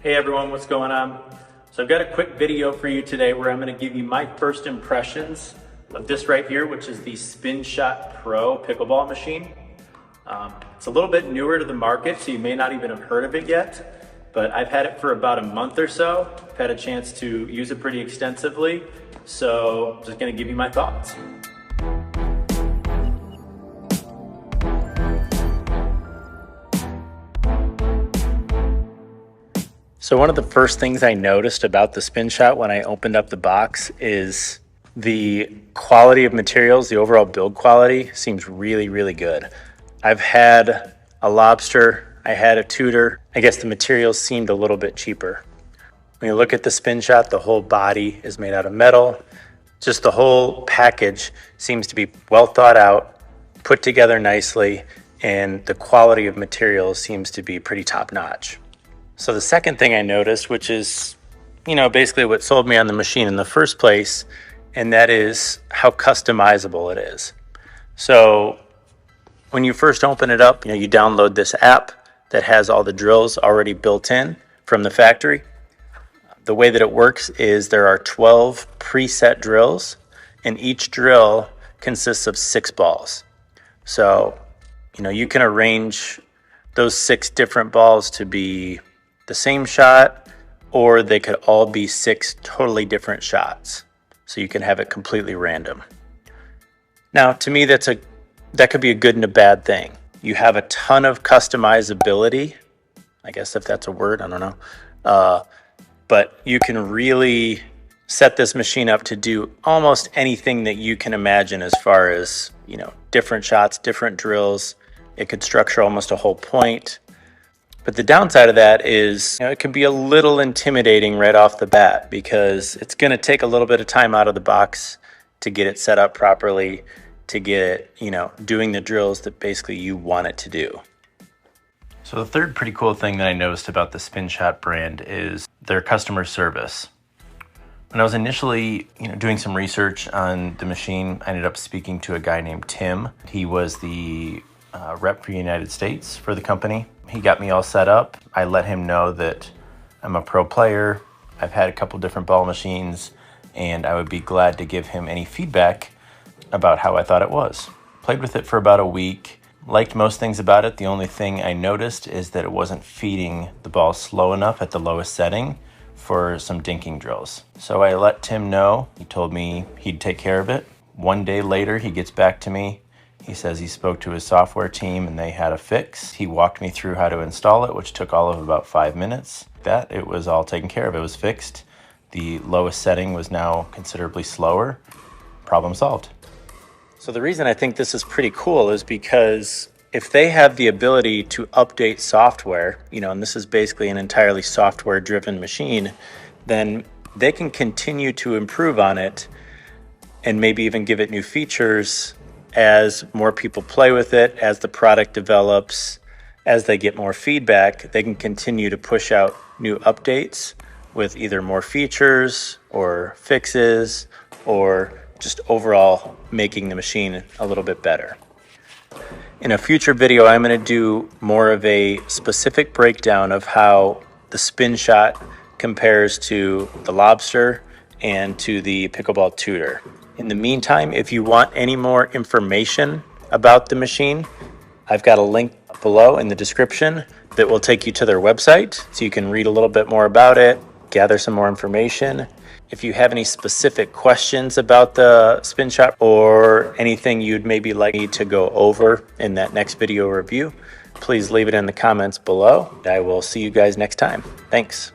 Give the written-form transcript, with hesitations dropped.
Hey everyone, what's going on? So I've got a quick video for you today where I'm going to give you my first impressions of this right here, which is the Spinshot Pro Pickleball machine. It's a little bit newer to the market, so you may not even have heard of it yet, but I've had it for about a month or so. I've had a chance to use it pretty extensively, so I'm just going to give you my thoughts. So one of the first things I noticed about the Spinshot when I opened up the box is the quality of materials. The overall build quality seems really, really good. I've had a lobster, I had a Tudor. I guess the materials seemed a little bit cheaper. When you look at the Spinshot, the whole body is made out of metal. Just the whole package seems to be well thought out, put together nicely, and the quality of materials seems to be pretty top notch. So the second thing I noticed, which is, basically what sold me on the machine in the first place, and that is how customizable it is. So when you first open it up, you download this app that has all the drills already built in from the factory. The way that it works is there are 12 preset drills, and each drill consists of 6 balls. So, you can arrange those 6 different balls to be the same shot, or they could all be 6 totally different shots. So you can have it completely random. Now, to me, that could be a good and a bad thing. You have a ton of customizability, I guess if that's a word, I don't know. But you can really set this machine up to do almost anything that you can imagine as far as, different shots, different drills. It could structure almost a whole point. But the downside of that is, it can be a little intimidating right off the bat because it's going to take a little bit of time out of the box to get it set up properly, to get it, doing the drills that basically you want it to do. So the third pretty cool thing that I noticed about the Spinshot brand is their customer service. When I was initially, doing some research on the machine, I ended up speaking to a guy named Tim. He was the rep for the United States for the company. He got me all set up. I let him know that I'm a pro player. I've had a couple different ball machines, and I would be glad to give him any feedback about how I thought it was. Played with it for about a week. Liked most things about it. The only thing I noticed is that it wasn't feeding the ball slow enough at the lowest setting for some dinking drills. So I let Tim know. He told me he'd take care of it. One day later, he gets back to me. He says he spoke to his software team and they had a fix. He walked me through how to install it, which took all of about 5 minutes. It was all taken care of. It was fixed. The lowest setting was now considerably slower. Problem solved. So the reason I think this is pretty cool is because if they have the ability to update software, and this is basically an entirely software-driven machine, then they can continue to improve on it and maybe even give it new features as more people play with it, as the product develops, as they get more feedback. They can continue to push out new updates with either more features or fixes or just overall making the machine a little bit better. In a future video, I'm going to do more of a specific breakdown of how the Spinshot compares to the Lobster and to the Pickleball Tudor. In the meantime, if you want any more information about the machine, I've got a link below in the description that will take you to their website so you can read a little bit more about it, gather some more information. If you have any specific questions about the Spinshot or anything you'd maybe like me to go over in that next video review, please leave it in the comments below. I will see you guys next time. Thanks.